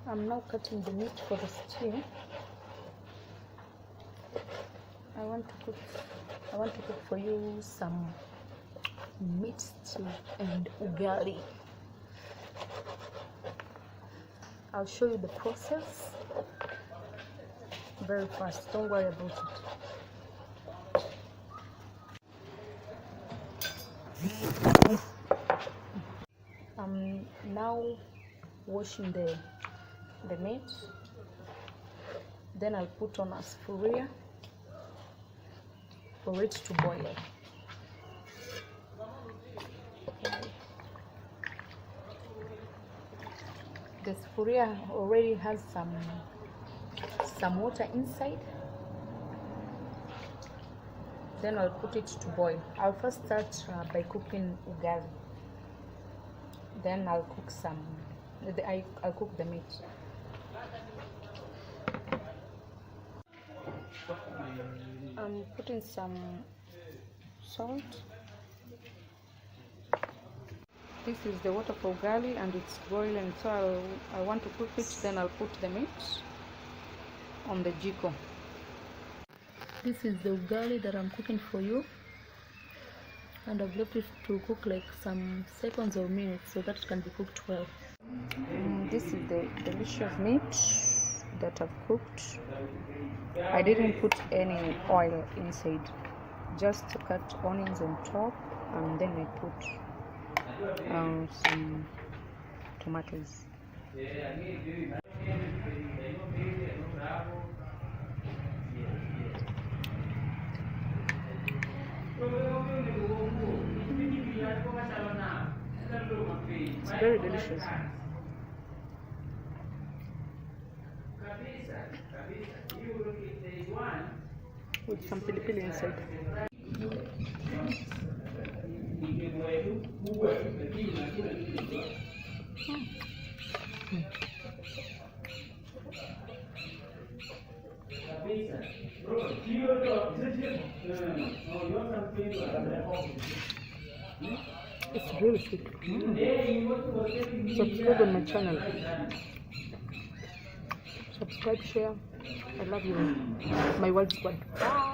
I'm now cutting the meat for the stew. I want to cook for you some meat stew and ugali. I'll show you the process very fast. Don't worry about it. I'm now washing the meat. Then I'll put on a sufuria for it to boil. The sufuria already has some water inside. Then I'll put it to boil. I'll first start by cooking ugali. Then I'll cook I'll cook the meat. I'm putting some salt. This is the water for ugali and it's boiling, so I want to cook it. Then I'll put the meat on the jiko. This is the ugali that I'm cooking for you, and I've left it to cook like some seconds or minutes so that it can be cooked well. This is the delicious meat that I've cooked. I didn't put any oil inside, just to cut onions on top, and then I put some tomatoes. It's very delicious. With some pili inside. It's really sweet. Subscribe on my channel. Subscribe, share. I love you. My world squad. Bye.